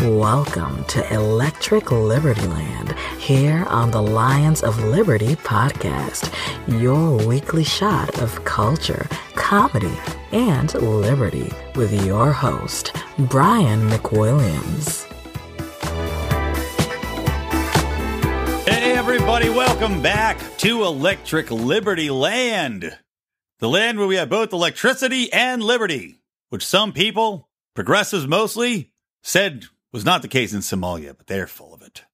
Welcome to Electric Libertyland, here on the Lions of Liberty podcast, your weekly shot of culture, comedy, and liberty with your host, Brian McWilliams. Hey everybody, welcome back to Electric Libertyland, the land where we have both electricity and liberty, which some people, progressives mostly, said was not the case in Somalia, but they're full of it.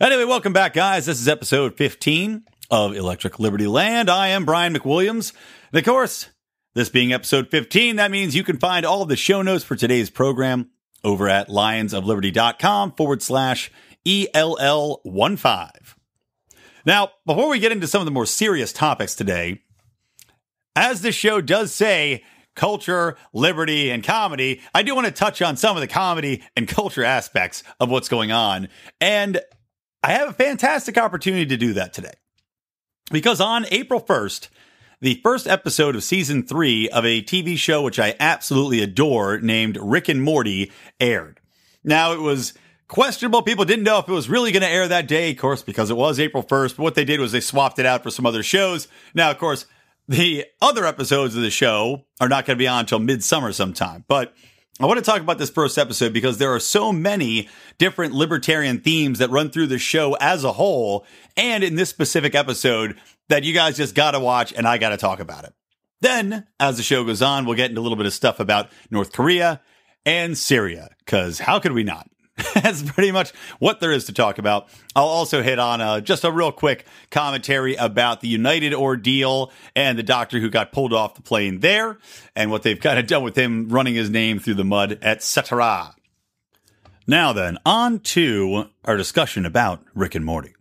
Anyway, welcome back, guys. This is episode 15 of Electric Libertyland. I am Brian McWilliams. And of course, this being episode 15, that means you can find all of the show notes for today's program over at lionsofliberty.com/ELL15. Now, before we get into some of the more serious topics today, as the show does say, culture, liberty, and comedy, I do want to touch on some of the comedy and culture aspects of what's going on. And I have a fantastic opportunity to do that today. Because on April 1st, the first episode of season 3 of a TV show which I absolutely adore named Rick and Morty aired. Now, it was questionable. People didn't know if it was really going to air that day, of course, because it was April 1st. But what they did was they swapped it out for some other shows. Now, of course, the other episodes of the show are not going to be on until midsummer sometime. But I want to talk about this first episode because there are so many different libertarian themes that run through the show as a whole, and in this specific episode, that you guys just got to watch and I got to talk about it. Then, as the show goes on, we'll get into a little bit of stuff about North Korea and Syria, because how could we not? That's pretty much what there is to talk about. I'll also hit on just a real quick commentary about the United ordeal and the doctor who got pulled off the plane there and what they've kind of done with him running his name through the mud, etc. Now then, on to our discussion about Rick and Morty.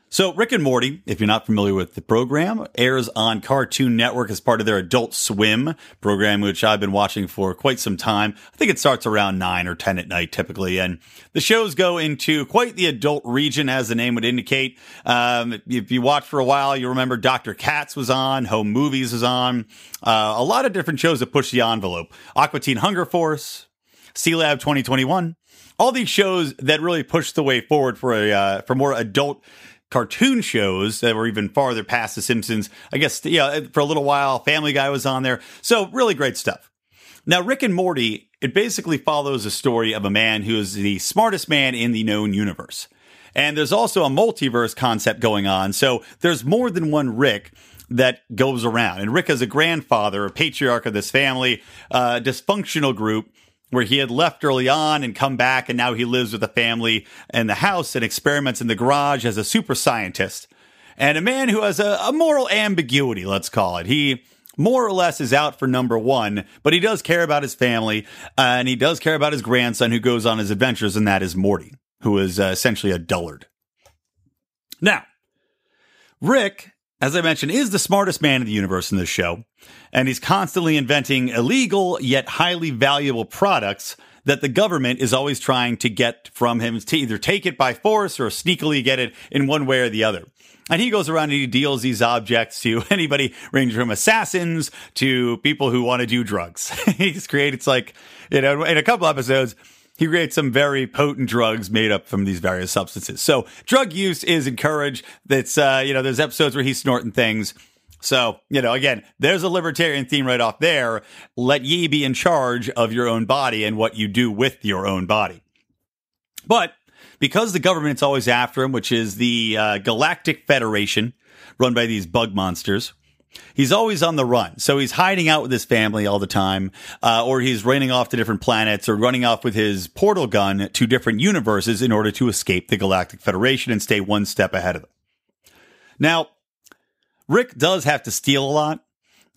So Rick and Morty, if you're not familiar with the program, airs on Cartoon Network as part of their Adult Swim program, which I've been watching for quite some time. I think it starts around 9 or 10 at night typically. And the shows go into quite the adult region, as the name would indicate. If you watch for a while, you remember Dr. Katz was on, Home Movies was on, a lot of different shows that push the envelope. Aqua Teen Hunger Force, C-Lab 2021, all these shows that really push the way forward for more adult cartoon shows that were even farther past The Simpsons. I guess, for a little while, Family Guy was on there. So really great stuff. Now, Rick and Morty, it basically follows a story of a man who is the smartest man in the known universe. And there's also a multiverse concept going on. So there's more than one Rick that goes around. And Rick is a grandfather, a patriarch of this family, dysfunctional group, where he had left early on and come back, and now he lives with the family in the house and experiments in the garage as a super scientist. And a man who has a moral ambiguity, let's call it. He more or less is out for number one, but he does care about his family, and he does care about his grandson who goes on his adventures, and that is Morty, who is essentially a dullard. Now, Rick, as I mentioned, is the smartest man in the universe in this show, and he's constantly inventing illegal yet highly valuable products that the government is always trying to get from him to either take it by force or sneakily get it in one way or the other. And he goes around and he deals these objects to anybody ranging from assassins to people who want to do drugs. He's created, in a couple episodes, he creates some very potent drugs made up from these various substances. So drug use is encouraged. That's, there's episodes where he's snorting things. So, again, there's a libertarian theme right off there. Let ye be in charge of your own body and what you do with your own body. But because the government's always after him, which is the Galactic Federation run by these bug monsters, he's always on the run. So he's hiding out with his family all the time, or he's running off to different planets or running off with his portal gun to different universes in order to escape the Galactic Federation and stay one step ahead of them. Now, Rick does have to steal a lot.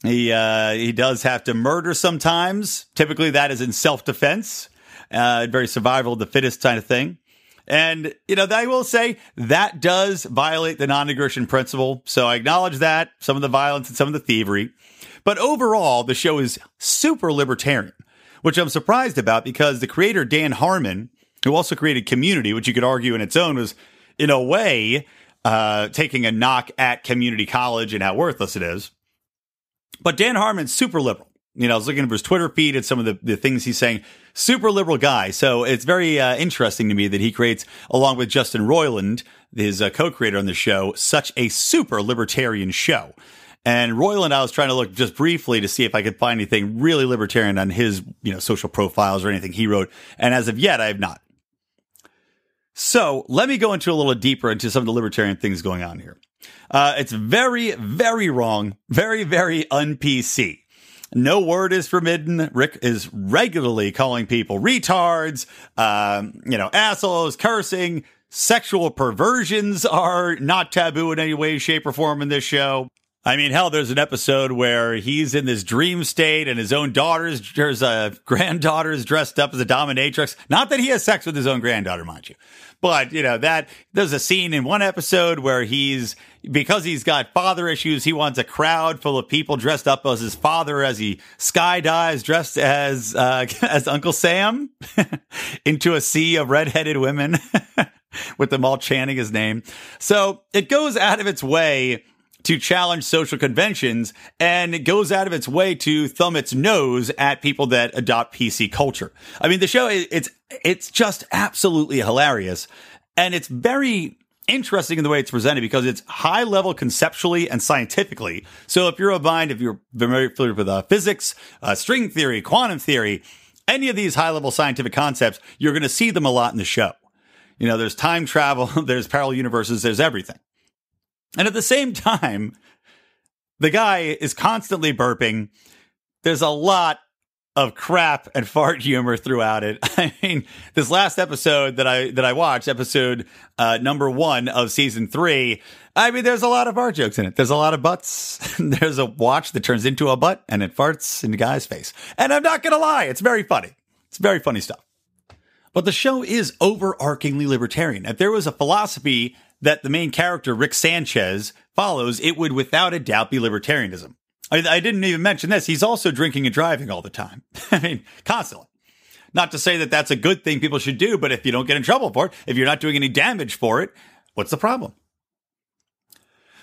He does have to murder sometimes. Typically that is in self-defense, very survival of the fittest kind of thing. And, I will say that does violate the non-aggression principle. So I acknowledge that, some of the violence and some of the thievery. But overall, the show is super libertarian, which I'm surprised about because the creator, Dan Harmon, who also created Community, which you could argue in its own was, in a way, taking a knock at community college and how worthless it is. But Dan Harmon's super liberal. I was looking at his Twitter feed and some of the things he's saying. super liberal guy. So it's very interesting to me that he creates, along with Justin Roiland, his co-creator on the show, such a super libertarian show. And Roiland, I was trying to look just briefly to see if I could find anything really libertarian on his, social profiles or anything he wrote. And as of yet, I have not. So let me go into a little deeper into some of the libertarian things going on here. It's very, very wrong. Very, very un-PC. No word is forbidden. Rick is regularly calling people retards, assholes, cursing. Sexual perversions are not taboo in any way, shape, or form in this show. I mean, hell, there's an episode where he's in this dream state and his own granddaughter is dressed up as a dominatrix. Not that he has sex with his own granddaughter, mind you. But, there's a scene in one episode where because he's got father issues, he wants a crowd full of people dressed up as his father as he skydives dressed as Uncle Sam into a sea of redheaded women with them all chanting his name. So it goes out of its way to challenge social conventions, and it goes out of its way to thumb its nose at people that adopt PC culture. I mean, the show, it's just absolutely hilarious, and it's very interesting in the way it's presented because it's high level conceptually and scientifically. So if you're very familiar with physics, string theory, quantum theory, any of these high level scientific concepts, you're going to see them a lot in the show. There's time travel, there's parallel universes, there's everything. And at the same time, the guy is constantly burping. There's a lot of crap and fart humor throughout it. I mean, this last episode that I watched, episode number 1 of season 3, I mean, there's a lot of fart jokes in it. There's a lot of butts. There's a watch that turns into a butt and it farts in the guy's face. And I'm not going to lie, it's very funny. It's very funny stuff. But the show is overarchingly libertarian. If there was a philosophy that the main character, Rick Sanchez, follows, it would without a doubt be libertarianism. I didn't even mention this. He's also drinking and driving all the time. I mean, constantly. Not to say that that's a good thing people should do, but if you don't get in trouble for it, if you're not doing any damage for it, what's the problem?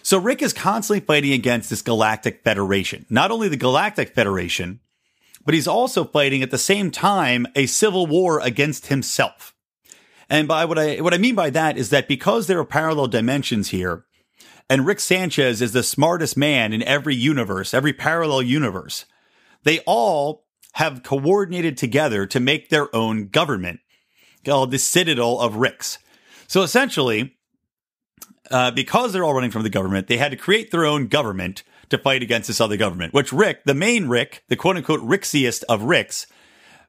So Rick is constantly fighting against this Galactic Federation. Not only the Galactic Federation, but he's also fighting at the same time a civil war against himself. And by what I mean by that is that because there are parallel dimensions here, and Rick Sanchez is the smartest man in every universe, every parallel universe, they all have coordinated together to make their own government called the Citadel of Ricks. So essentially, because they're all running from the government, they had to create their own government to fight against this other government, which Rick, the main Rick, the quote-unquote Ricksiest of Ricks,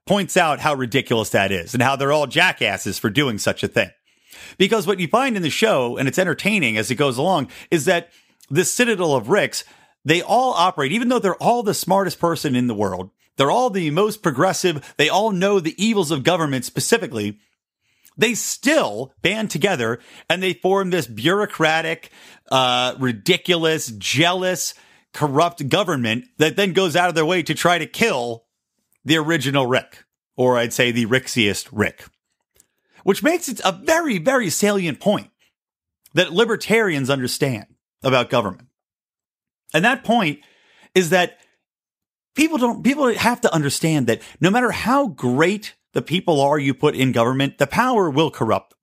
points out how ridiculous that is and how they're all jackasses for doing such a thing. Because what you find in the show, and it's entertaining as it goes along, is that this Citadel of Ricks, they all operate, even though they're all the smartest person in the world, they're all the most progressive, they all know the evils of government specifically, they still band together and they form this bureaucratic, ridiculous, jealous, corrupt government that then goes out of their way to try to kill the original Rick, or I'd say the Ricksiest Rick, which makes it a very, very salient point that libertarians understand about government. And that point is that people have to understand that no matter how great the people are you put in government, the power will corrupt them.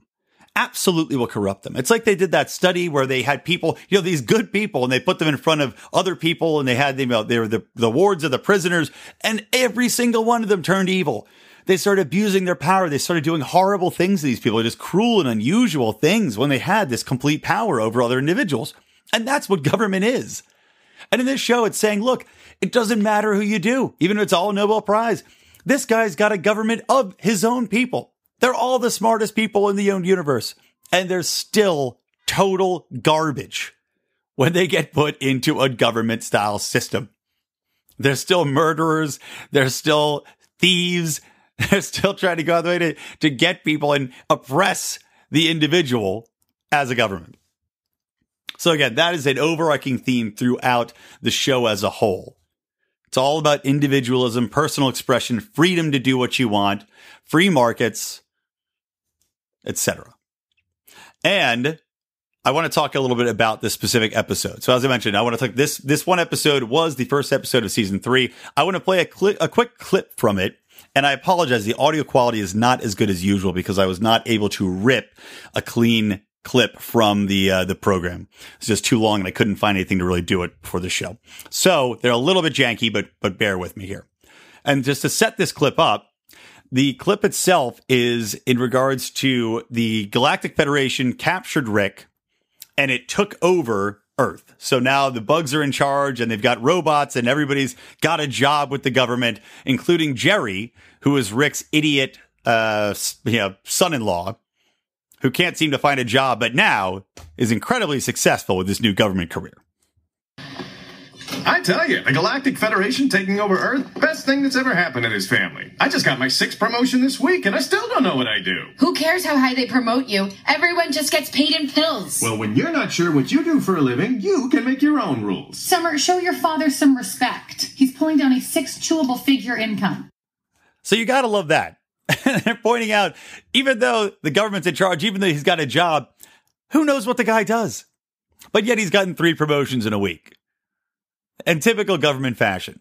Absolutely will corrupt them. It's like they did that study where they had people, these good people, and they put them in front of other people, and they had them, they were the wards of the prisoners, and every single one of them turned evil. They started abusing their power. They started doing horrible things to these people, just cruel and unusual things when they had this complete power over other individuals. And that's what government is. And in this show, it's saying, look, it doesn't matter who you do, even if it's all Nobel Prize. This guy's got a government of his own people. They're all the smartest people in the universe, and they're still total garbage when they get put into a government-style system. They're still murderers. They're still thieves. They're still trying to go out of the way to get people and oppress the individual as a government. So again, that is an overarching theme throughout the show as a whole. It's all about individualism, personal expression, freedom to do what you want, free markets, etc. And I want to talk a little bit about this specific episode. So as I mentioned, I want to talk this one episode was the first episode of season 3. I want to play a quick clip from it And I apologize, the audio quality is not as good as usual because I was not able to rip a clean clip from the program. It's just too long and I couldn't find anything to really do it for the show. So they're a little bit janky, but bear with me here. And just to set this clip up, the clip itself is in regards to the Galactic Federation captured Rick and it took over Earth. So now the bugs are in charge and they've got robots and everybody's got a job with the government, including Jerry, who is Rick's idiot, son-in-law, who can't seem to find a job, but now is incredibly successful with this new government career. I tell you, the Galactic Federation taking over Earth, best thing that's ever happened in his family. I just got my 6th promotion this week, and I still don't know what I do. Who cares how high they promote you? Everyone just gets paid in pills. Well, when you're not sure what you do for a living, you can make your own rules. Summer, show your father some respect. He's pulling down a 6 chewable figure income. So you gotta love that. They're pointing out, even though the government's in charge, even though he's got a job, who knows what the guy does? But yet he's gotten 3 promotions in a week. In typical government fashion.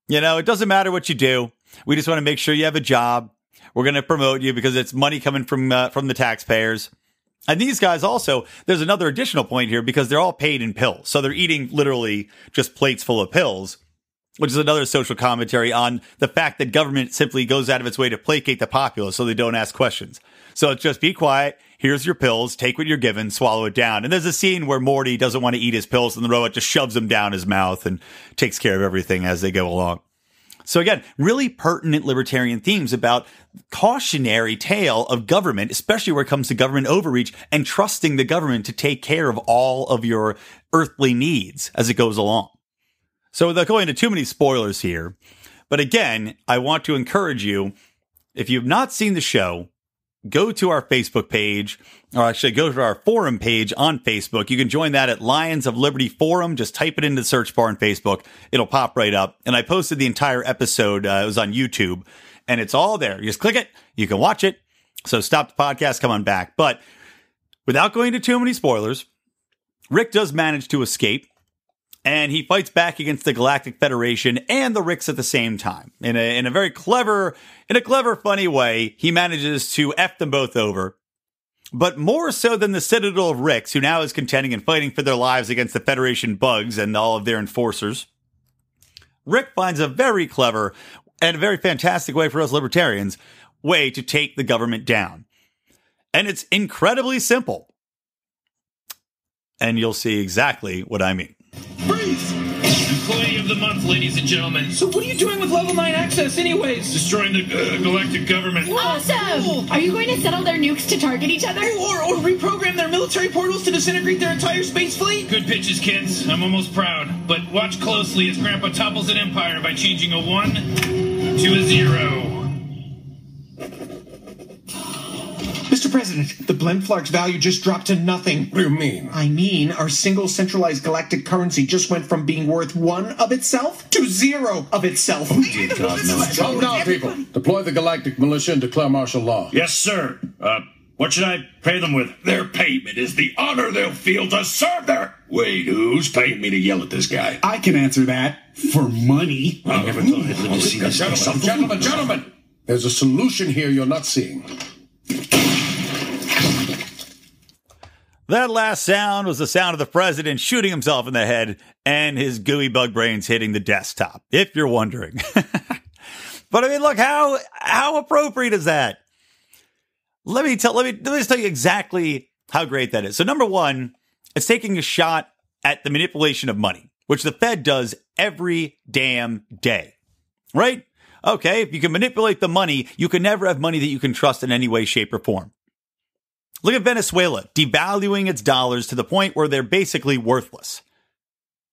You know, it doesn't matter what you do. We just want to make sure you have a job. We're going to promote you because it's money coming from the taxpayers. And these guys also, there's another additional point here because they're all paid in pills. So they're eating literally just plates full of pills, which is another social commentary on the fact that government simply goes out of its way to placate the populace so they don't ask questions. So it's just be quiet. Here's your pills. Take what you're given. Swallow it down. And there's a scene where Morty doesn't want to eat his pills and the robot just shoves them down his mouth and takes care of everything as they go along. So again, really pertinent libertarian themes about cautionary tale of government, especially where it comes to government overreach and trusting the government to take care of all of your earthly needs as it goes along. So without going into too many spoilers here, but again, I want to encourage you, if you've not seen the show, go to our Facebook page, or actually go to our forum page on Facebook. You can join that at Lions of Liberty Forum. Just type it into the search bar on Facebook. It'll pop right up. And I posted the entire episode. It was on YouTube and it's all there. You just click it. You can watch it. So stop the podcast, come on back. But without going into too many spoilers, Rick does manage to escape. And he fights back against the Galactic Federation and the Ricks at the same time. In a very clever, funny way, he manages to F them both over. But more so than the Citadel of Ricks, who now is contending and fighting for their lives against the Federation bugs and all of their enforcers, Rick finds a very clever and a very fantastic way for us libertarians, way to take the government down. And it's incredibly simple. And you'll see exactly what I mean. Freeze! Employee of the month, ladies and gentlemen. So what are you doing with level 9 access anyways? Destroying the galactic government. Awesome! Are you going to settle their nukes to target each other? Or reprogram their military portals to disintegrate their entire space fleet? Good pitches, kids. I'm almost proud. But watch closely as Grandpa topples an empire by changing a 1 to a 0. Mr. President, the Blemflark's value just dropped to nothing. What do you mean? I mean, our single centralized galactic currency just went from being worth 1 of itself to 0 of itself. Oh, dear God, no. Calm down, people. Deploy the galactic militia and declare martial law. Yes, sir. What should I pay them with? Their payment is the honor they'll feel to serve their... Wait, who's paying me to yell at this guy? I can answer that. For money. I never thought I'd live to see this. Gentlemen. There's a solution here you're not seeing. That last sound was the sound of the president shooting himself in the head and his gooey bug brains hitting the desktop, if you're wondering. But I mean, look, how appropriate is that? Let me just tell you exactly how great that is. So number one, it's taking a shot at the manipulation of money, which the Fed does every damn day, right? Okay, if you can manipulate the money, you can never have money that you can trust in any way, shape, or form. Look at Venezuela, devaluing its dollars to the point where they're basically worthless.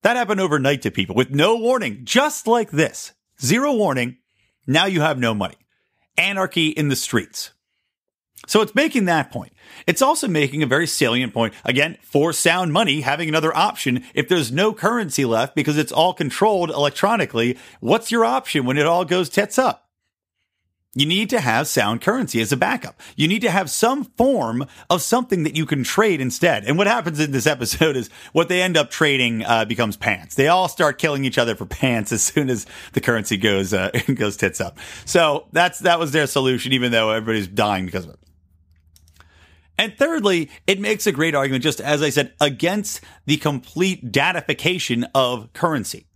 That happened overnight to people with no warning, just like this. 0 warning. Now you have no money. Anarchy in the streets. So it's making that point. It's also making a very salient point, again, for sound money, having another option. If there's no currency left because it's all controlled electronically, what's your option when it all goes tits up? You need to have sound currency as a backup. You need to have some form of something that you can trade instead. And what happens in this episode is what they end up trading becomes pants. They all start killing each other for pants as soon as the currency goes tits up. So that was their solution, even though everybody's dying because of it. And thirdly, it makes a great argument, just as I said, against the complete datification of currency.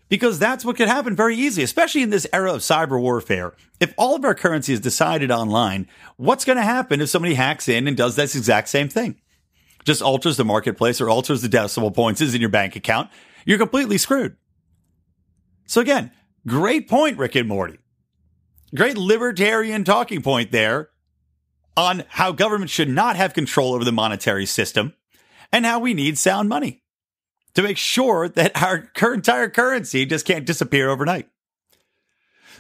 Because that's what could happen very easily, especially in this era of cyber warfare. If all of our currency is decided online, what's going to happen if somebody hacks in and does this exact same thing? Just alters the marketplace or alters the decimal points in your bank account. You're completely screwed. So again, great point, Rick and Morty. Great libertarian talking point there on how government should not have control over the monetary system and how we need sound money to make sure that our entire currency just can't disappear overnight.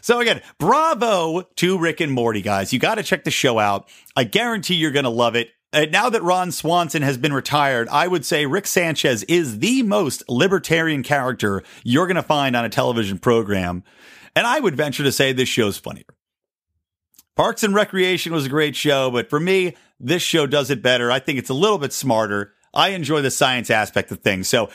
So again, bravo to Rick and Morty, guys. You got to check the show out. I guarantee you're going to love it. Now that Ron Swanson has been retired, I would say Rick Sanchez is the most libertarian character you're going to find on a television program. And I would venture to say this show's funnier. Parks and Recreation was a great show, but for me, this show does it better. I think it's a little bit smarter. I enjoy the science aspect of things. So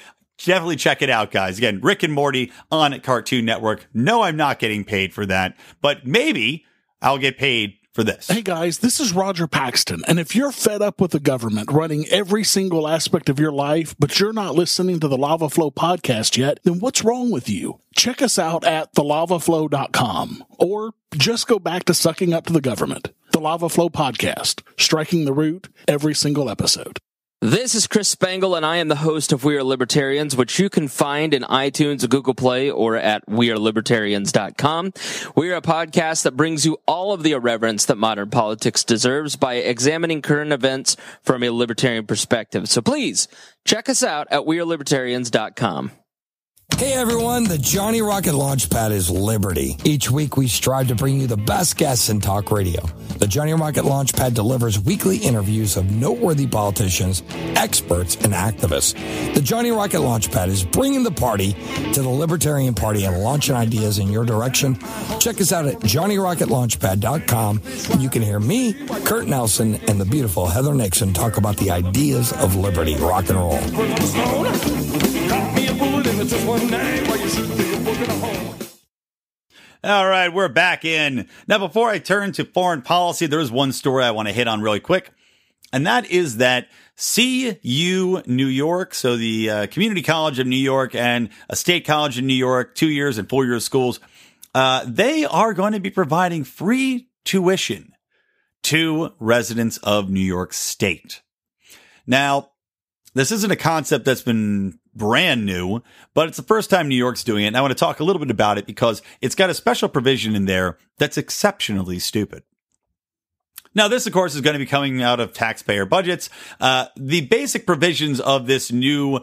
definitely check it out, guys. Again, Rick and Morty on Cartoon Network. No, I'm not getting paid for that, but maybe I'll get paid for this. Hey guys, this is Roger Paxton. And if you're fed up with the government running every single aspect of your life, but you're not listening to the Lava Flow podcast yet, then what's wrong with you? Check us out at thelavaflow.com or just go back to sucking up to the government. The Lava Flow podcast, striking the root every single episode. This is Chris Spangle, and I am the host of We Are Libertarians, which you can find in iTunes, Google Play, or at wearelibertarians.com. We are a podcast that brings you all of the irreverence that modern politics deserves by examining current events from a libertarian perspective. So please, check us out at wearelibertarians.com. Hey everyone, the Johnny Rocket Launchpad is Liberty. Each week we strive to bring you the best guests in talk radio. The Johnny Rocket Launchpad delivers weekly interviews of noteworthy politicians, experts, and activists. The Johnny Rocket Launchpad is bringing the party to the Libertarian Party and launching ideas in your direction. Check us out at johnnyrocketlaunchpad.com and you can hear me, Kurt Nelson, and the beautiful Heather Nixon talk about the ideas of liberty. Rock and roll. All right, we're back in. Now, before I turn to foreign policy, there is one story I want to hit on really quick, and that is that CU New York, so the Community College of New York and a State College in New York, 2 years and 4 year schools, they are going to be providing free tuition to residents of New York State. Now, this isn't a concept that's been brand new, but it's the first time New York's doing it. And I want to talk a little bit about it because it's got a special provision in there that's exceptionally stupid. Now, this, of course, is going to be coming out of taxpayer budgets. The basic provisions of this new,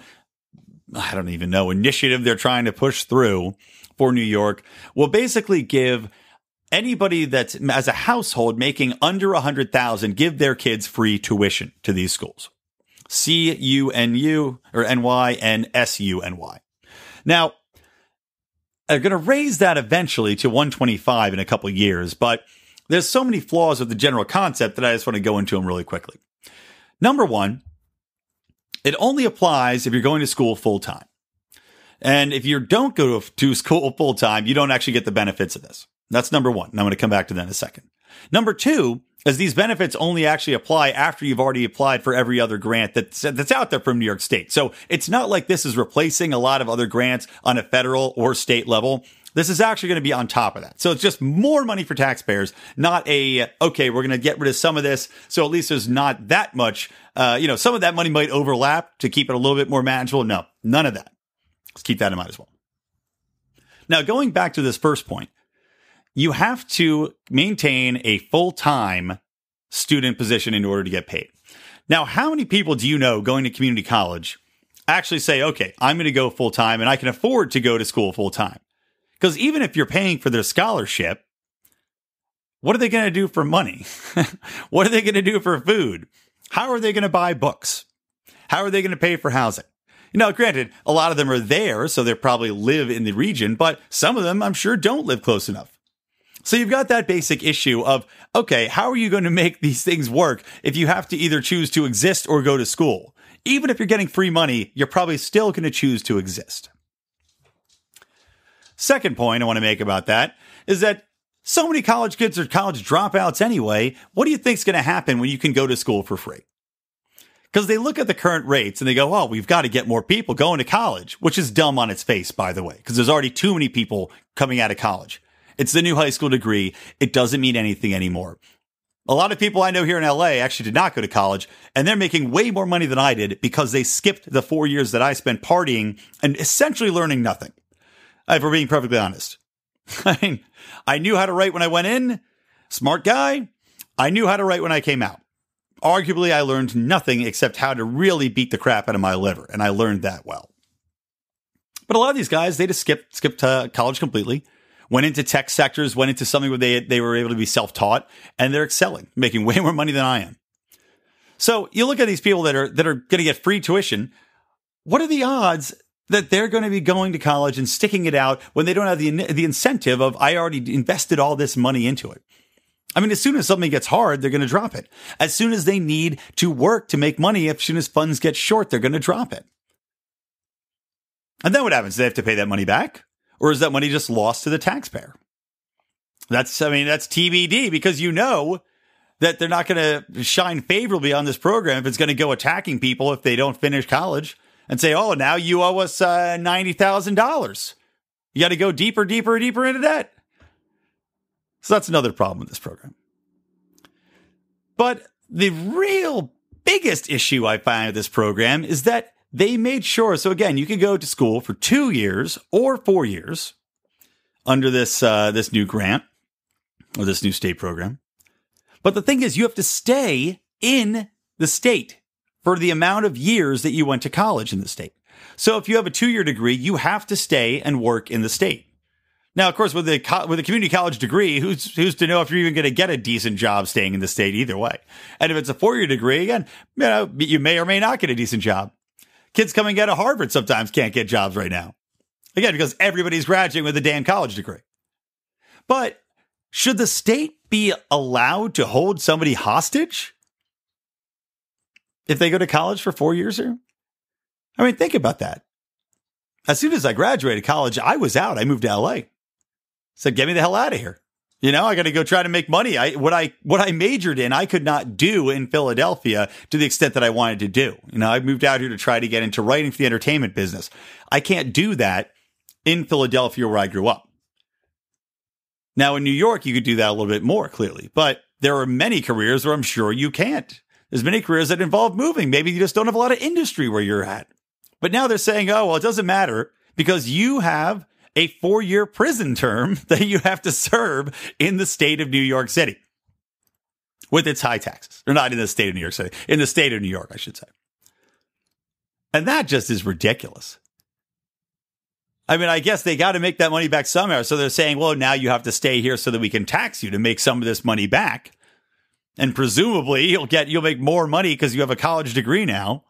I don't even know, initiative they're trying to push through for New York will basically give anybody that's, as a household, making under $100,000, give their kids free tuition to these schools. CUNU or NY and SUNY. Now, they're going to raise that eventually to 125 in a couple of years, but there's so many flaws with the general concept that I just want to go into them really quickly. Number one, it only applies if you're going to school full time. And if you don't go to school full time, you don't actually get the benefits of this. That's number one. And I'm going to come back to that in a second. Number two, as these benefits only actually apply after you've already applied for every other grant that's out there from New York State. So it's not like this is replacing a lot of other grants on a federal or state level. This is actually going to be on top of that. So it's just more money for taxpayers, not okay, we're going to get rid of some of this. So at least there's not that much, some of that money might overlap to keep it a little bit more manageable. No, none of that. Let's keep that in mind as well. Now, going back to this first point, you have to maintain a full-time student position in order to get paid. Now, how many people do you know going to community college actually say, okay, I'm going to go full-time and I can afford to go to school full-time? Because even if you're paying for their scholarship, what are they going to do for money? What are they going to do for food? How are they going to buy books? How are they going to pay for housing? Granted, a lot of them are there, so they probably live in the region, but some of them, I'm sure, don't live close enough. So you've got that basic issue of, okay, how are you going to make these things work if you have to either choose to exist or go to school? Even if you're getting free money, you're probably still going to choose to exist. Second point I want to make about that is that so many college kids are college dropouts anyway. What do you think is going to happen when you can go to school for free? Because they look at the current rates and they go, oh, we've got to get more people going to college, which is dumb on its face, by the way, because there's already too many people coming out of college. It's the new high school degree. It doesn't mean anything anymore. A lot of people I know here in LA actually did not go to college, and they're making way more money than I did because they skipped the 4 years that I spent partying and essentially learning nothing. If we're being perfectly honest. I mean, I knew how to write when I went in. Smart guy. I knew how to write when I came out. Arguably, I learned nothing except how to really beat the crap out of my liver, and I learned that well. But a lot of these guys, they just skipped college completely, went into tech sectors, went into something where they were able to be self-taught, and they're excelling, making way more money than I am. So you look at these people that are going to get free tuition. What are the odds that they're going to be going to college and sticking it out when they don't have the incentive of, I already invested all this money into it? I mean, as soon as something gets hard, they're going to drop it. As soon as they need to work to make money, as soon as funds get short, they're going to drop it. And then what happens? Do they have to pay that money back? Or is that money just lost to the taxpayer? That's TBD, because you know that they're not going to shine favorably on this program if it's going to go attacking people if they don't finish college and say, oh, now you owe us $90,000. You got to go deeper into debt. So that's another problem with this program. But the real biggest issue I find with this program is that they made sure. So again, you can go to school for 2 years or 4 years under this new grant or this new state program. But the thing is, you have to stay in the state for the amount of years that you went to college in the state. So if you have a 2-year degree, you have to stay and work in the state. Now, of course, with a community college degree, who's to know if you're even going to get a decent job staying in the state either way? And if it's a 4-year degree, again, you may or may not get a decent job. Kids coming out of Harvard sometimes can't get jobs right now. Again, because everybody's graduating with a damn college degree. But should the state be allowed to hold somebody hostage if they go to college for 4 years here? I mean, think about that. As soon as I graduated college, I was out. I moved to LA. Said, get me the hell out of here. You know, I got to go try to make money. What I majored in, I could not do in Philadelphia to the extent that I wanted to do. You know, I moved out here to try to get into writing for the entertainment business. I can't do that in Philadelphia where I grew up. Now, in New York, you could do that a little bit more clearly, but there are many careers where I'm sure you can't. There's many careers that involve moving. Maybe you just don't have a lot of industry where you're at. But now they're saying, oh, well, it doesn't matter because you have a 4-year prison term that you have to serve in the state of New York City with its high taxes. Or not in the state of New York City, in the state of New York, I should say. And that just is ridiculous. I mean, I guess they got to make that money back somehow. So they're saying, well, now you have to stay here so that we can tax you to make some of this money back. And presumably you'll make more money because you have a college degree now.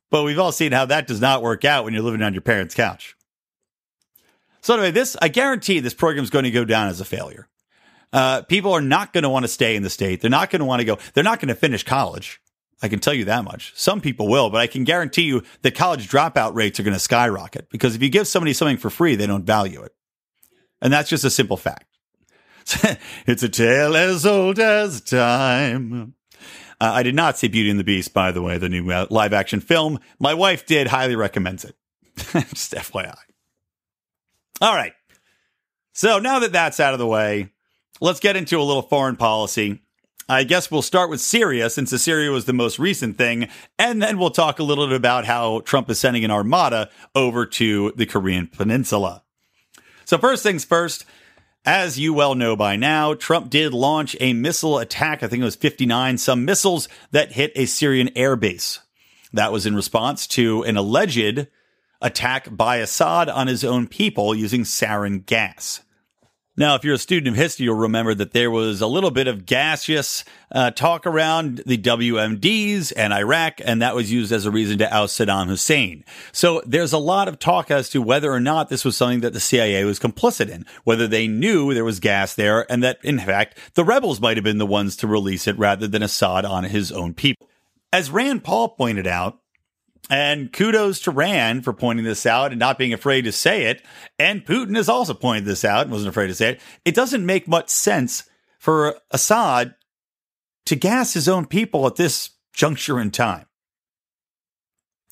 But we've all seen how that does not work out when you're living on your parents' couch. So anyway, I guarantee this program is going to go down as a failure. People are not going to want to stay in the state. They're not going to want to go. They're not going to finish college. I can tell you that much. Some people will, but I can guarantee you that college dropout rates are going to skyrocket because if you give somebody something for free, they don't value it. And that's just a simple fact. It's a tale as old as time. I did not see Beauty and the Beast, by the way, the new live action film. My wife did, highly recommends it. Just FYI. All right. So now that that's out of the way, let's get into a little foreign policy. I guess we'll start with Syria, since Syria was the most recent thing, and then we'll talk a little bit about how Trump is sending an armada over to the Korean Peninsula. So first things first, as you well know by now, Trump did launch a missile attack. I think it was 59 some missiles that hit a Syrian airbase. That was in response to an alleged attack by Assad on his own people using sarin gas. Now, if you're a student of history, you'll remember that there was a little bit of gaseous talk around the WMDs and Iraq, and that was used as a reason to oust Saddam Hussein. So there's a lot of talk as to whether or not this was something that the CIA was complicit in, whether they knew there was gas there, and that, in fact, the rebels might have been the ones to release it rather than Assad on his own people. As Rand Paul pointed out, and kudos to Rand for pointing this out and not being afraid to say it. And Putin has also pointed this out and wasn't afraid to say it. It doesn't make much sense for Assad to gas his own people at this juncture in time.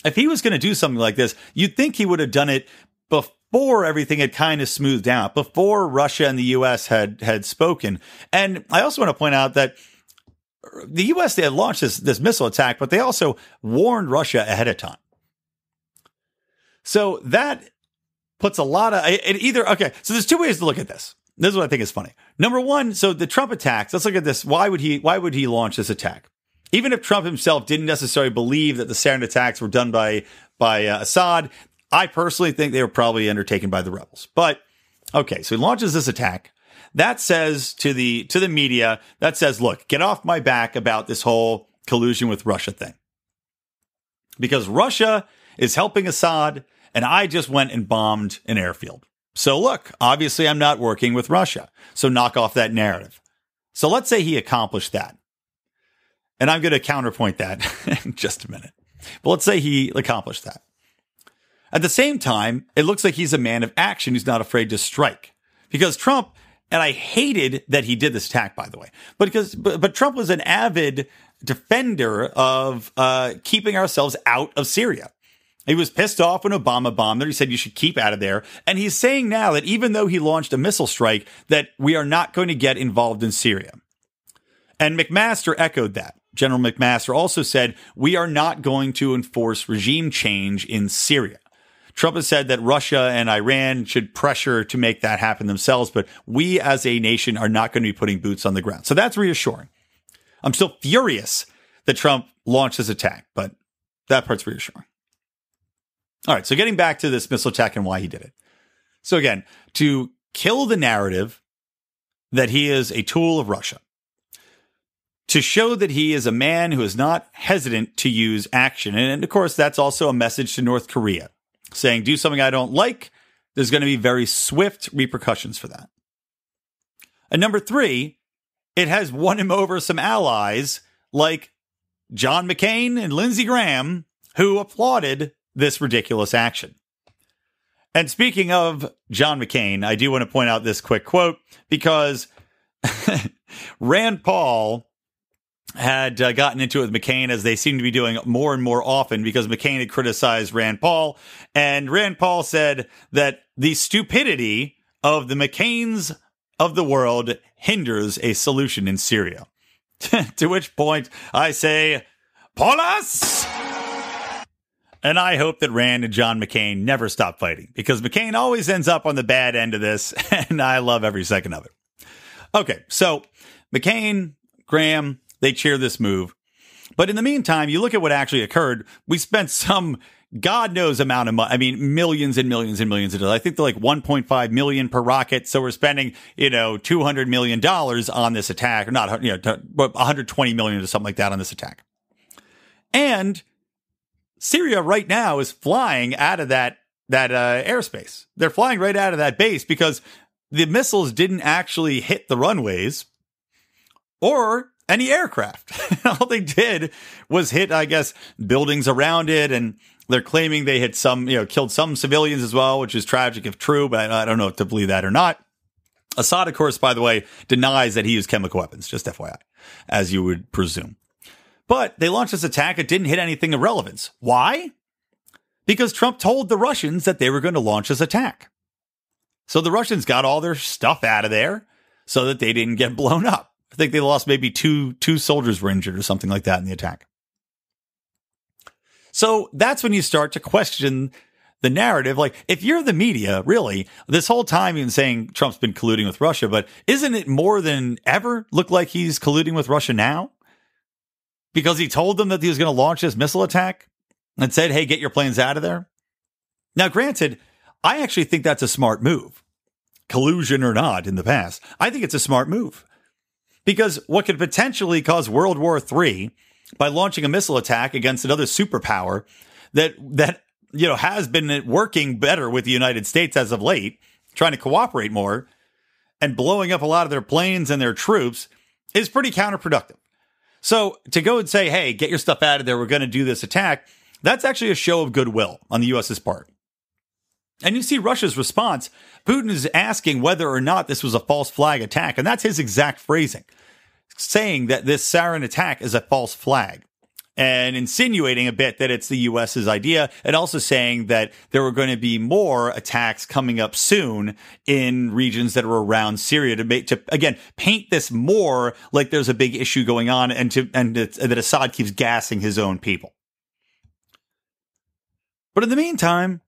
If he was going to do something like this, you'd think he would have done it before everything had kind of smoothed out, before Russia and the U.S. had spoken. And I also want to point out that the U.S. they had launched this missile attack, but they also warned Russia ahead of time. So that puts a lot of it either. Okay, so there's two ways to look at this. This is what I think is funny. Number one, so the Trump attacks. Let's look at this. Why would he launch this attack? Even if Trump himself didn't necessarily believe that the Syrian attacks were done by Assad, I personally think they were probably undertaken by the rebels. But okay, so he launches this attack. That says to the media, that says, look, get off my back about this whole collusion with Russia thing. Because Russia is helping Assad, and I just went and bombed an airfield. So look, obviously I'm not working with Russia. So knock off that narrative. So let's say he accomplished that. And I'm going to counterpoint that in just a minute. But let's say he accomplished that. At the same time, it looks like he's a man of action who's not afraid to strike. Because Trump, and I hated that he did this attack, by the way, but Trump was an avid defender of keeping ourselves out of Syria. He was pissed off when Obama bombed there. He said you should keep out of there. And he's saying now that even though he launched a missile strike, that we are not going to get involved in Syria. And McMaster echoed that. General McMaster also said, we are not going to enforce regime change in Syria. Trump has said that Russia and Iran should pressure to make that happen themselves, but we as a nation are not going to be putting boots on the ground. So that's reassuring. I'm still furious that Trump launched this attack, but that part's reassuring. All right, so getting back to this missile attack and why he did it. So again, to kill the narrative that he is a tool of Russia, to show that he is a man who is not hesitant to use action. And of course, that's also a message to North Korea. Saying, do something I don't like, there's going to be very swift repercussions for that. And number three, it has won him over some allies like John McCain and Lindsey Graham, who applauded this ridiculous action. And speaking of John McCain, I do want to point out this quick quote because Rand Paul had gotten into it with McCain, as they seem to be doing more and more often, because McCain had criticized Rand Paul. And Rand Paul said that the stupidity of the McCains of the world hinders a solution in Syria. To which point I say, Paulus! And I hope that Rand and John McCain never stop fighting, because McCain always ends up on the bad end of this, and I love every second of it. Okay, so McCain, Graham, they cheer this move. But in the meantime, you look at what actually occurred. We spent some God knows amount of money. I mean, millions and millions and millions of dollars. I think they're like 1.5 million per rocket. So we're spending, $200 million on this attack, or not, 120 million or something like that on this attack. And Syria right now is flying out of that airspace. They're flying right out of that base because the missiles didn't actually hit the runways or any aircraft. All they did was hit, I guess, buildings around it. And they're claiming they hit killed some civilians as well, which is tragic if true, but I don't know if to believe that or not. Assad, of course, by the way, denies that he used chemical weapons, just FYI, as you would presume. But they launched this attack. It didn't hit anything of relevance. Why? Because Trump told the Russians that they were going to launch this attack. So the Russians got all their stuff out of there so that they didn't get blown up. I think they lost maybe two soldiers were injured or something like that in the attack. So that's when you start to question the narrative. Like, if you're the media, really, this whole time you've been saying Trump's been colluding with Russia, but isn't it more than ever look like he's colluding with Russia now? Because he told them that he was going to launch this missile attack and said, hey, get your planes out of there. Now, granted, I actually think that's a smart move. collusion or not in the past. I think it's a smart move because what could potentially cause World War III by launching a missile attack against another superpower that has been working better with the United States as of late, trying to cooperate more and blowing up a lot of their planes and their troops is pretty counterproductive. So to go and say, hey, get your stuff out of there, we're going to do this attack, that's actually a show of goodwill on the U.S.'s part. And you see Russia's response. Putin is asking whether or not this was a false flag attack. And that's his exact phrasing, saying that this sarin attack is a false flag and insinuating a bit that it's the U.S.'s idea, and also saying that there were going to be more attacks coming up soon in regions that are around Syria to again, paint this more like there's a big issue going on and that Assad keeps gassing his own people. But in the meantime,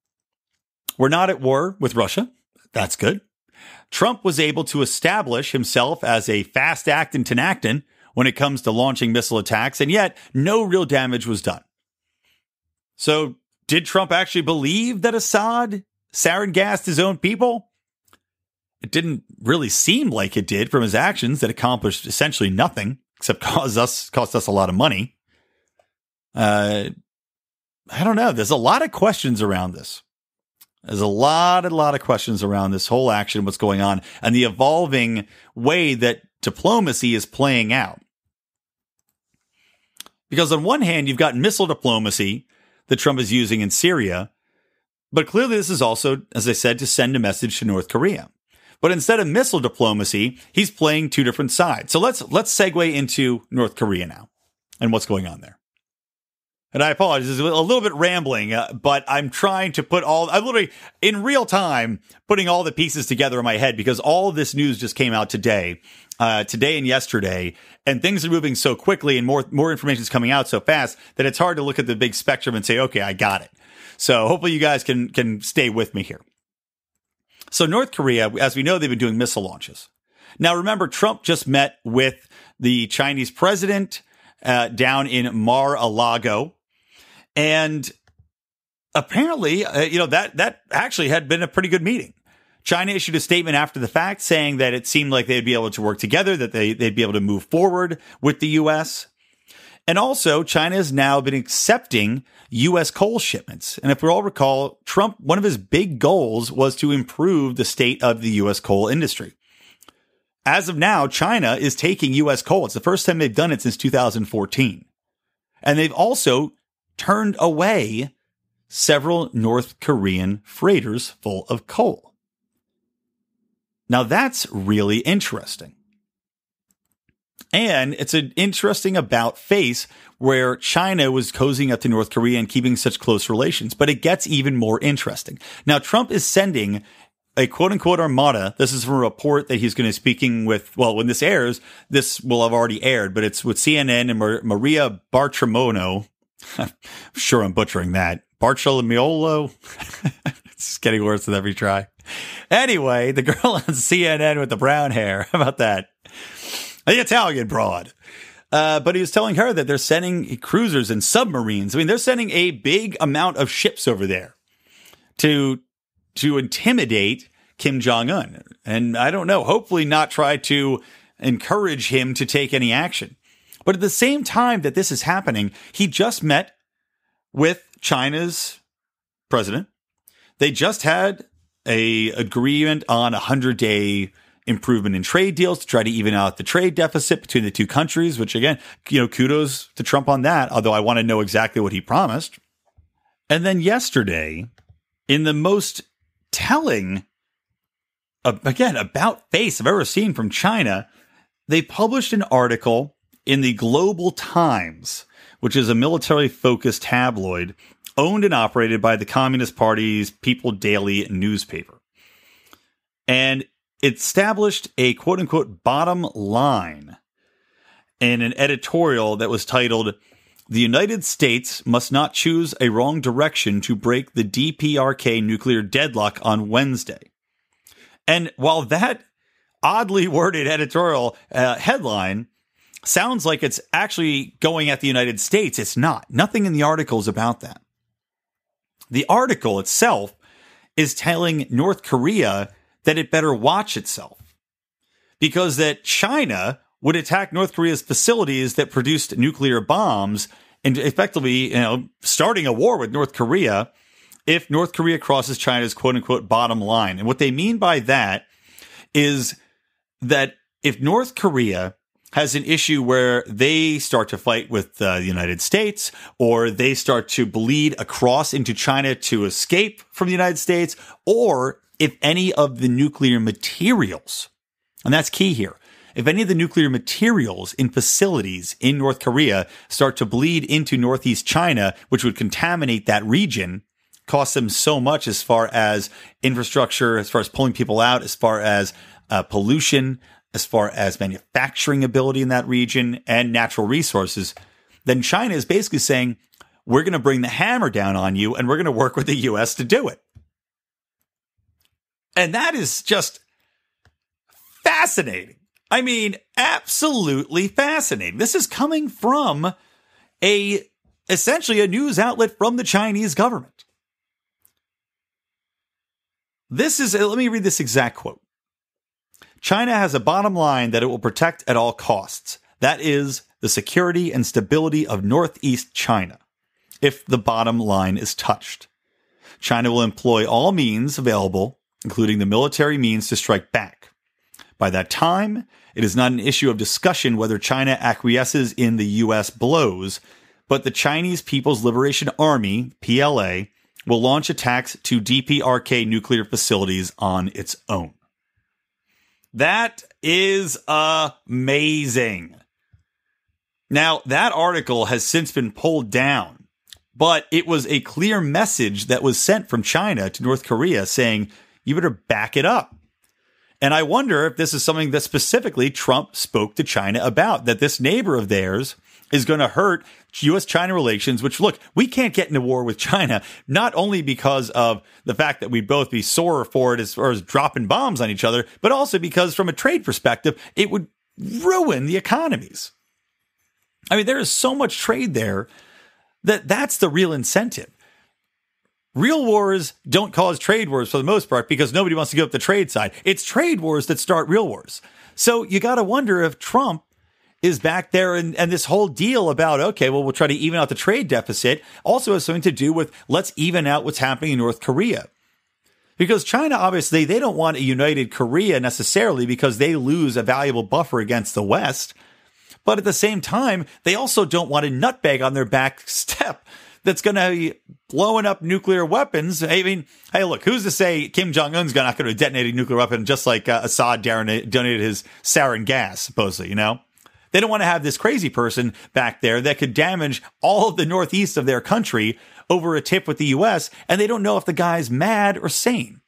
we're not at war with Russia. That's good. Trump was able to establish himself as a fast actin' tenactin when it comes to launching missile attacks, and yet no real damage was done. So did Trump actually believe that Assad sarin gassed his own people? It didn't really seem like it did from his actions that accomplished essentially nothing except cost us a lot of money. I don't know. There's a lot of questions around this. There's a lot of questions around this whole action, what's going on, and the evolving way that diplomacy is playing out. Because on one hand, you've got missile diplomacy that Trump is using in Syria, but clearly this is also, as I said, to send a message to North Korea. But instead of missile diplomacy, he's playing two different sides. So let's segue into North Korea now and what's going on there. And I apologize, it's a little bit rambling, but I'm trying to I'm literally in real time putting all the pieces together in my head because all of this news just came out today and yesterday, and things are moving so quickly and more information is coming out so fast that it's hard to look at the big spectrum and say, okay, I got it. So hopefully you guys can stay with me here. So North Korea, as we know, they've been doing missile launches. Now, remember, Trump just met with the Chinese president down in Mar-a-Lago. And apparently, that actually had been a pretty good meeting. China issued a statement after the fact saying that it seemed like they'd be able to work together, that they'd be able to move forward with the U.S. And also, China has now been accepting U.S. coal shipments. And if we all recall, Trump, one of his big goals was to improve the state of the U.S. coal industry. As of now, China is taking U.S. coal. It's the first time they've done it since 2014. And they've also turned away several North Korean freighters full of coal. Now that's really interesting. And it's an interesting about face where China was cozying up to North Korea and keeping such close relations, but it gets even more interesting. Now Trump is sending a quote unquote armada. This is from a report that he's going to be speaking with. Well, when this airs, this will have already aired, but it's with CNN and Maria Bartiromo. I'm sure I'm butchering that. Bartolomeo. It's getting worse with every try. Anyway, the girl on CNN with the brown hair. How about that? The Italian broad. But he was telling her that they're sending cruisers and submarines. I mean, they're sending a big amount of ships over there to intimidate Kim Jong-un. And I don't know, hopefully not try to encourage him to take any action. But at the same time that this is happening, he just met with China's president. They just had a agreement on a 100-day improvement in trade deals to try to even out the trade deficit between the two countries, which again, kudos to Trump on that, although I want to know exactly what he promised. And then yesterday, in the most telling, again, about face I've ever seen from China, they published an article in the Global Times, which is a military-focused tabloid owned and operated by the Communist Party's People Daily newspaper. And it established a quote-unquote bottom line in an editorial that was titled, "The United States must not choose a wrong direction to break the DPRK nuclear deadlock" on Wednesday. And while that oddly worded editorial headline sounds like it's actually going at the United States, it's not. Nothing in the article is about that. The article itself is telling North Korea that it better watch itself. Because that China would attack North Korea's facilities that produced nuclear bombs and effectively, starting a war with North Korea if North Korea crosses China's quote unquote bottom line. And what they mean by that is that if North Korea has an issue where they start to fight with the United States, or they start to bleed across into China to escape from the United States, or if any of the nuclear materials, and that's key here, if any of the nuclear materials in facilities in North Korea start to bleed into Northeast China, which would contaminate that region, cost them so much as far as infrastructure, as far as pulling people out, as far as pollution, as far as manufacturing ability in that region and natural resources, then China is basically saying, we're going to bring the hammer down on you and we're going to work with the U.S. to do it. And that is just fascinating. I mean, absolutely fascinating. This is coming from essentially a news outlet from the Chinese government. Let me read this exact quote. China has a bottom line that it will protect at all costs. That is the security and stability of Northeast China. If the bottom line is touched, China will employ all means available, including the military means, to strike back. By that time, it is not an issue of discussion whether China acquiesces in the U.S. blows, but the Chinese People's Liberation Army, PLA, will launch attacks to DPRK nuclear facilities on its own. That is amazing. Now, that article has since been pulled down, but it was a clear message that was sent from China to North Korea saying, you better back it up. And I wonder if this is something that specifically Trump spoke to China about, that this neighbor of theirs is going to hurt U.S.-China relations, which, look, we can't get into war with China, not only because of the fact that we'd both be sore for it as far as dropping bombs on each other, but also because from a trade perspective, it would ruin the economies. I mean, there is so much trade there that's the real incentive. Real wars don't cause trade wars for the most part because nobody wants to give up the trade side. It's trade wars that start real wars. So you got to wonder if Trump is back there and this whole deal about, okay, well, we'll try to even out the trade deficit also has something to do with let's even out what's happening in North Korea. Because China, obviously, they don't want a united Korea necessarily because they lose a valuable buffer against the West. But at the same time, they also don't want a nutbag on their back step that's going to be blowing up nuclear weapons. I mean, hey, look, who's to say Kim Jong-un's not going to detonate a nuclear weapon just like Assad donated his sarin gas, supposedly, you know? They don't want to have this crazy person back there that could damage all of the northeast of their country over a tip with the U.S., and they don't know if the guy's mad or sane.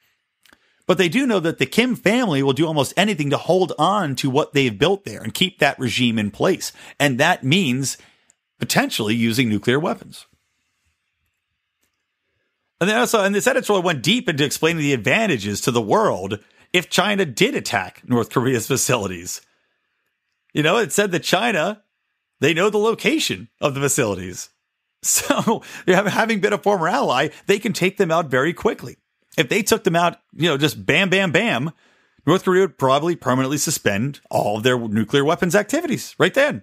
But they do know that the Kim family will do almost anything to hold on to what they've built there and keep that regime in place. And that means potentially using nuclear weapons. And then also, and this editorial went deep into explaining the advantages to the world if China did attack North Korea's facilities. You know, it said that China, they know the location of the facilities. So having been a former ally, they can take them out very quickly. If they took them out, just bam, bam, bam, North Korea would probably permanently suspend all of their nuclear weapons activities right then.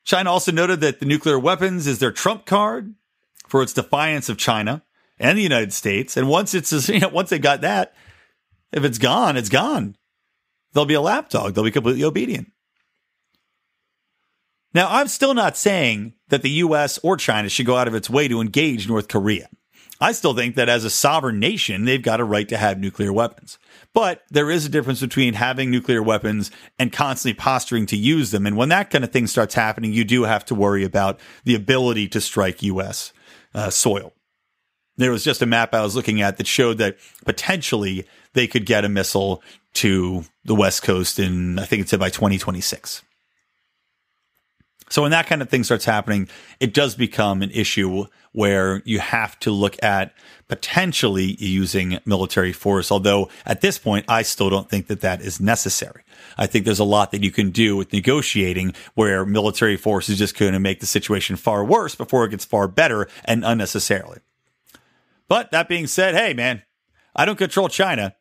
China also noted that the nuclear weapons is their trump card for its defiance of China and the United States. And once once they got that, if it's gone, it's gone. They'll be a lapdog. They'll be completely obedient. Now, I'm still not saying that the U.S. or China should go out of its way to engage North Korea. I still think that as a sovereign nation, they've got a right to have nuclear weapons. But there is a difference between having nuclear weapons and constantly posturing to use them. And when that kind of thing starts happening, you do have to worry about the ability to strike U.S. Soil. There was just a map I was looking at that showed that potentially they could get a missile to the West Coast in, I think it said by 2026. So when that kind of thing starts happening, it does become an issue where you have to look at potentially using military force. Although at this point, I still don't think that that is necessary. I think there's a lot that you can do with negotiating where military force is just going to make the situation far worse before it gets far better and unnecessarily. But that being said, hey, man, I don't control China.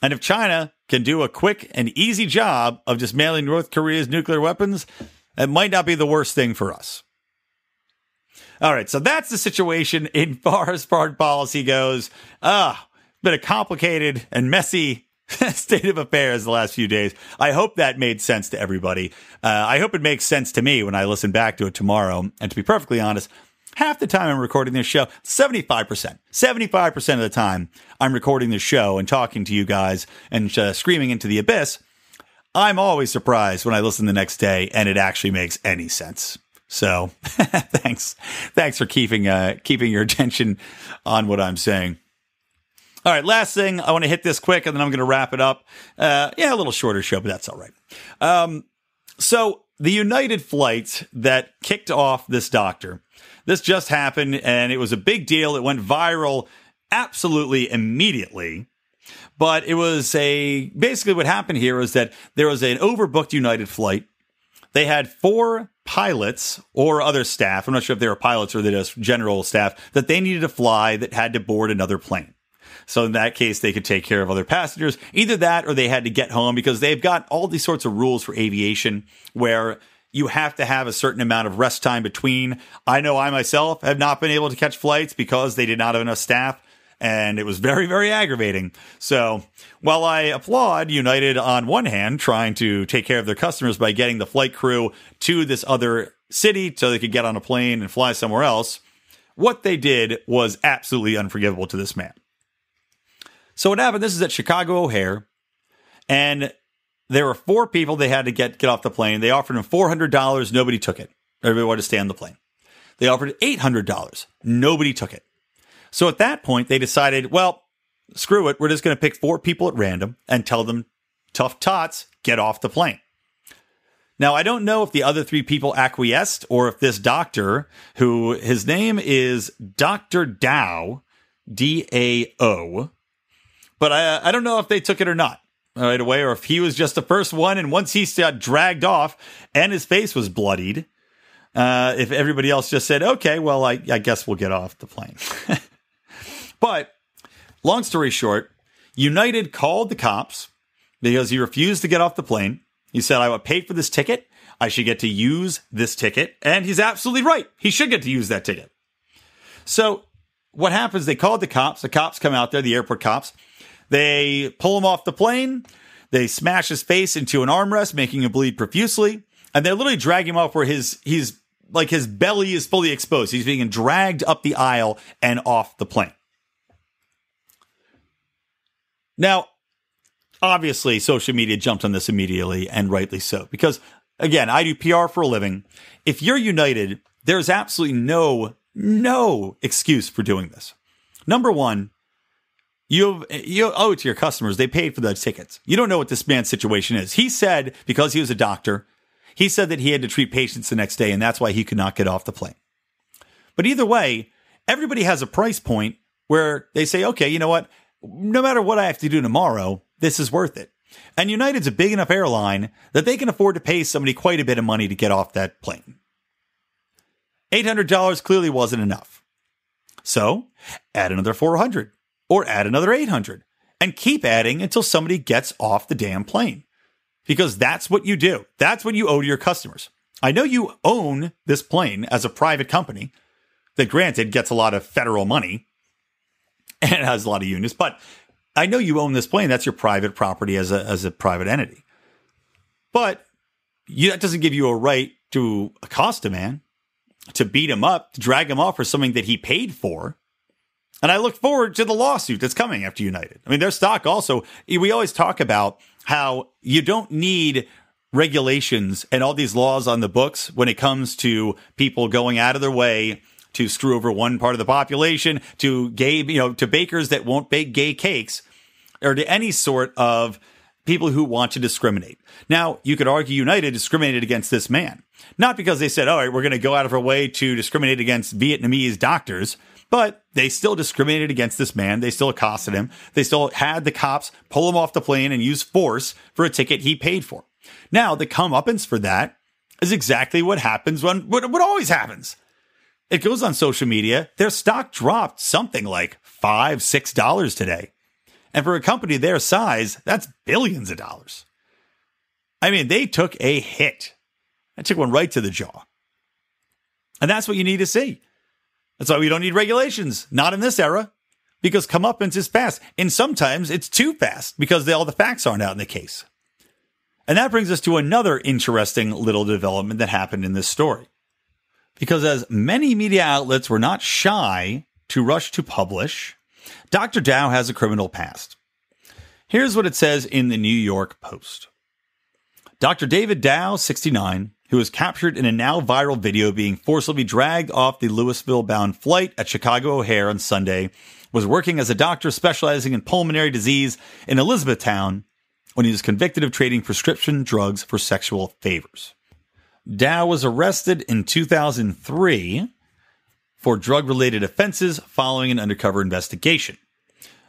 And if China can do a quick and easy job of dismantling North Korea's nuclear weapons, it might not be the worst thing for us. All right, so that's the situation in far as foreign policy goes. Been a complicated and messy state of affairs the last few days. I hope that made sense to everybody. I hope it makes sense to me when I listen back to it tomorrow. And to be perfectly honest, half the time I'm recording this show, 75% of the time I'm recording this show and talking to you guys and screaming into the abyss, I'm always surprised when I listen the next day and it actually makes any sense. So thanks for keeping your attention on what I'm saying. All right, last thing, I want to hit this quick and then I'm going to wrap it up. A little shorter show, but that's all right. So the United flight that kicked off this doctor, this just happened and it was a big deal. It went viral absolutely immediately. But it was basically what happened here was that there was an overbooked United flight. They had 4 pilots or other staff. I'm not sure if they were pilots or they're just general staff that they needed to fly that had to board another plane. So in that case, they could take care of other passengers. Either that or they had to get home because they've got all these sorts of rules for aviation where you have to have a certain amount of rest time between. I know I myself have not been able to catch flights because they did not have enough staff. And it was very, very aggravating. So while I applaud United on one hand, trying to take care of their customers by getting the flight crew to this other city so they could get on a plane and fly somewhere else, what they did was absolutely unforgivable to this man. So what happened, this is at Chicago O'Hare, and there were 4 people they had to get off the plane. They offered them $400. Nobody took it. Everybody wanted to stay on the plane. They offered $800. Nobody took it. So at that point, they decided, well, screw it. We're just going to pick 4 people at random and tell them, tough tots, get off the plane. Now, I don't know if the other 3 people acquiesced or if this doctor, who his name is Dr. Dao, D-A-O, but I don't know if they took it or not right away, or if he was just the first one. And once he got dragged off and his face was bloodied, if everybody else just said, okay, well, I guess we'll get off the plane. But long story short, United called the cops because he refused to get off the plane. He said, I paid for this ticket. I should get to use this ticket. And he's absolutely right. He should get to use that ticket. So what happens, they called the cops. The cops come out there, the airport cops. They pull him off the plane. They smash his face into an armrest, making him bleed profusely. And they literally drag him off where his belly is fully exposed. He's being dragged up the aisle and off the plane. Now, obviously, social media jumped on this immediately, and rightly so. Because, again, I do PR for a living. If you're United, there's absolutely no excuse for doing this. Number one, you owe it to your customers. They paid for those tickets. You don't know what this man's situation is. He said, because he was a doctor, he said that he had to treat patients the next day, and that's why he could not get off the plane. But either way, everybody has a price point where they say, okay, you know what? No matter what I have to do tomorrow, this is worth it. And United's a big enough airline that they can afford to pay somebody quite a bit of money to get off that plane. $800 clearly wasn't enough. So add another $400 or add another $800 and keep adding until somebody gets off the damn plane. Because that's what you do. That's what you owe to your customers. I know you own this plane as a private company that, granted, gets a lot of federal money and has a lot of unions, but I know you own this plane. That's your private property as a private entity. But that doesn't give you a right to accost a man, to beat him up, to drag him off for something that he paid for. And I look forward to the lawsuit that's coming after United. I mean, their stock also, we always talk about how you don't need regulations and all these laws on the books when it comes to people going out of their way to screw over one part of the population, to to bakers that won't bake gay cakes, or to any sort of people who want to discriminate. Now, you could argue United discriminated against this man, not because they said, all right, we're going to go out of our way to discriminate against Vietnamese doctors, but they still discriminated against this man. They still accosted him. They still had the cops pull him off the plane and use force for a ticket he paid for. Now, the comeuppance for that is exactly what happens what always happens. It goes on social media. Their stock dropped something like $5-6 today. And for a company their size, that's billions of dollars. I mean, they took a hit. I took one right to the jaw. And that's what you need to see. That's why we don't need regulations. Not in this era. Because comeuppance is fast. And sometimes it's too fast because all the facts aren't out in the case. And that brings us to another interesting little development that happened in this story. Because as many media outlets were not shy to rush to publish, Dr. Dow has a criminal past. Here's what it says in the New York Post. Dr. David Dow, 69, who was captured in a now viral video being forcibly dragged off the Louisville-bound flight at Chicago O'Hare on Sunday, was working as a doctor specializing in pulmonary disease in Elizabethtown when he was convicted of trading prescription drugs for sexual favors. Dow was arrested in 2003 for drug-related offenses following an undercover investigation.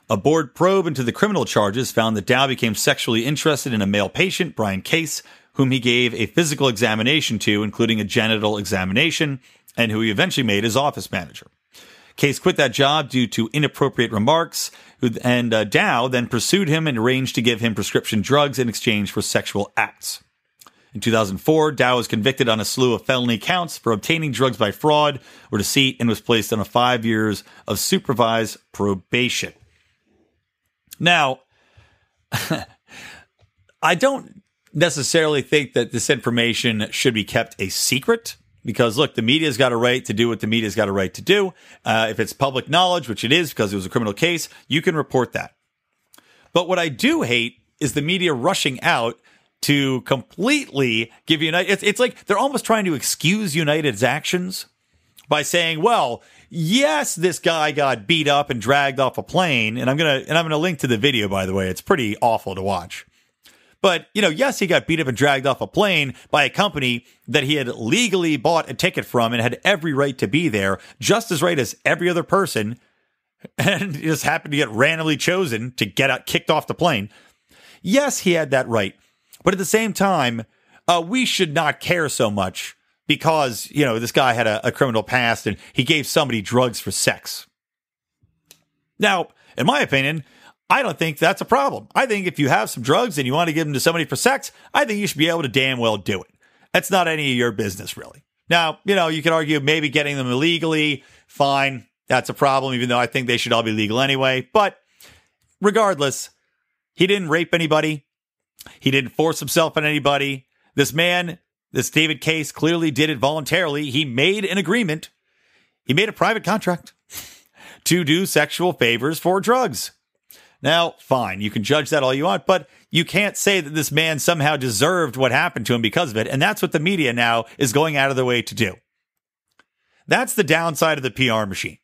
A board probe into the criminal charges found that Dow became sexually interested in a male patient, Brian Case, whom he gave a physical examination to, including a genital examination, and who he eventually made his office manager. Case quit that job due to inappropriate remarks, and Dow then pursued him and arranged to give him prescription drugs in exchange for sexual acts. In 2004, Dow was convicted on a slew of felony counts for obtaining drugs by fraud or deceit and was placed on 5 years of supervised probation. Now, I don't necessarily think that this information should be kept a secret because, look, the media's got a right to do what the media's got a right to do. If it's public knowledge, which it is because it was a criminal case, you can report that. But what I do hate is the media rushing out to completely give United. It's like they're almost trying to excuse United's actions by saying, well, yes, this guy got beat up and dragged off a plane. And I'm going to link to the video, by the way. It's pretty awful to watch. But, yes, he got beat up and dragged off a plane by a company that he had legally bought a ticket from and had every right to be there, just as right as every other person, and just happened to get randomly chosen to get kicked off the plane. Yes, he had that right. But at the same time, we should not care so much because, this guy had a criminal past and he gave somebody drugs for sex. Now, in my opinion, I don't think that's a problem. I think if you have some drugs and you want to give them to somebody for sex, I think you should be able to damn well do it. That's not any of your business, really. Now, you can argue maybe getting them illegally, fine. That's a problem, even though I think they should all be legal anyway. But regardless, he didn't rape anybody. He didn't force himself on anybody. This man, this David Case, clearly did it voluntarily. He made an agreement. He made a private contract to do sexual favors for drugs. Now, fine, you can judge that all you want, but you can't say that this man somehow deserved what happened to him because of it. And that's what the media now is going out of their way to do. That's the downside of the PR machine.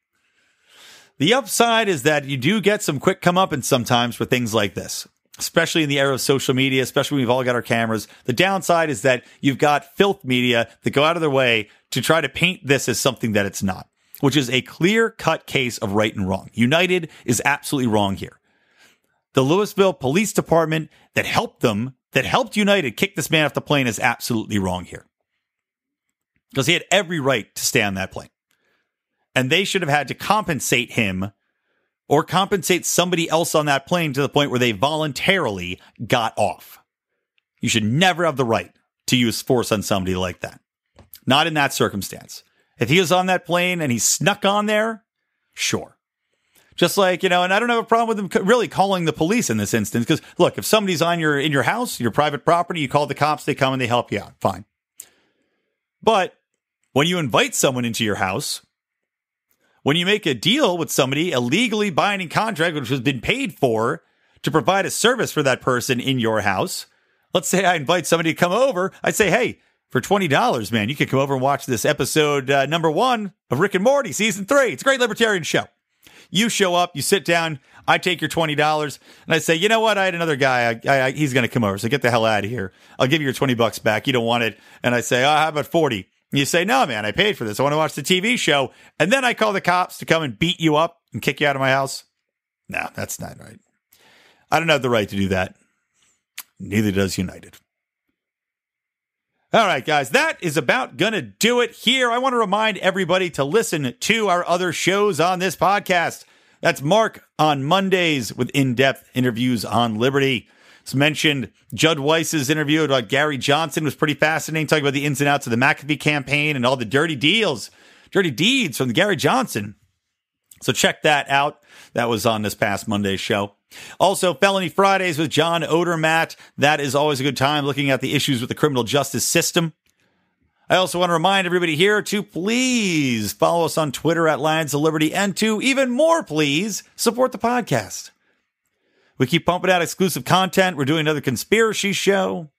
The upside is that you do get some quick comeuppance sometimes for things like this, especially in the era of social media, especially when we've all got our cameras. The downside is that you've got filth media that go out of their way to try to paint this as something that it's not, which is a clear-cut case of right and wrong. United is absolutely wrong here. The Louisville Police Department that helped United kick this man off the plane is absolutely wrong here. Because he had every right to stay on that plane. And they should have had to compensate him or compensate somebody else on that plane to the point where they voluntarily got off. You should never have the right to use force on somebody like that. Not in that circumstance. If he was on that plane and he snuck on there, sure. Just like, and I don't have a problem with him really calling the police in this instance. Because, look, if somebody's in your house, your private property, you call the cops, they come and they help you out. Fine. But when you invite someone into your house, when you make a deal with somebody, a legally binding contract, which has been paid for to provide a service for that person in your house, let's say I invite somebody to come over. I say, hey, for $20, man, you can come over and watch this episode number 1 of Rick and Morty, season 3. It's a great libertarian show. You show up, you sit down, I take your $20, and I say, you know what? I had another guy. He's going to come over, so get the hell out of here. I'll give you your $20 back. You don't want it. And I say, how about 40? And you say, no, man, I paid for this. I want to watch the TV show. And then I call the cops to come and beat you up and kick you out of my house. No, that's not right. I don't have the right to do that. Neither does United. All right, guys, that is about going to do it here. I want to remind everybody to listen to our other shows on this podcast. That's Mark on Mondays with in-depth interviews on liberty. As mentioned, Judd Weiss's interview about Gary Johnson was pretty fascinating, talking about the ins and outs of the McAfee campaign and all the dirty deeds from Gary Johnson. So check that out. That was on this past Monday's show. Also, Felony Fridays with John Odermatt. That is always a good time, looking at the issues with the criminal justice system. I also want to remind everybody here to please follow us on Twitter at Lions of Liberty, and to even more, please support the podcast. We keep pumping out exclusive content. We're doing another conspiracy show.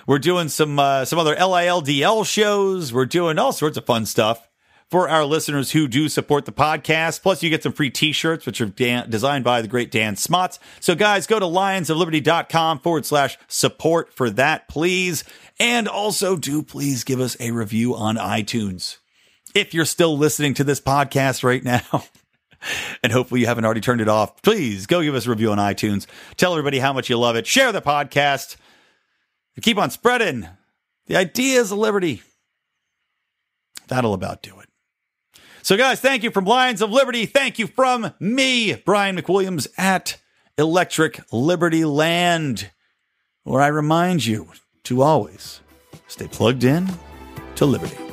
We're doing some other LILDL shows. We're doing all sorts of fun stuff for our listeners who do support the podcast. Plus, you get some free t-shirts, which are designed by the great Dan Smots. So, guys, go to lionsofliberty.com/support for that, please. And also, do please give us a review on iTunes. If you're still listening to this podcast right now, and hopefully you haven't already turned it off, please go give us a review on iTunes. Tell everybody how much you love it. Share the podcast. And keep on spreading the ideas of liberty. That'll about do it. So, guys, thank you from Lions of Liberty. Thank you from me, Brian McWilliams, at Electric Libertyland, where I remind you to always stay plugged in to liberty.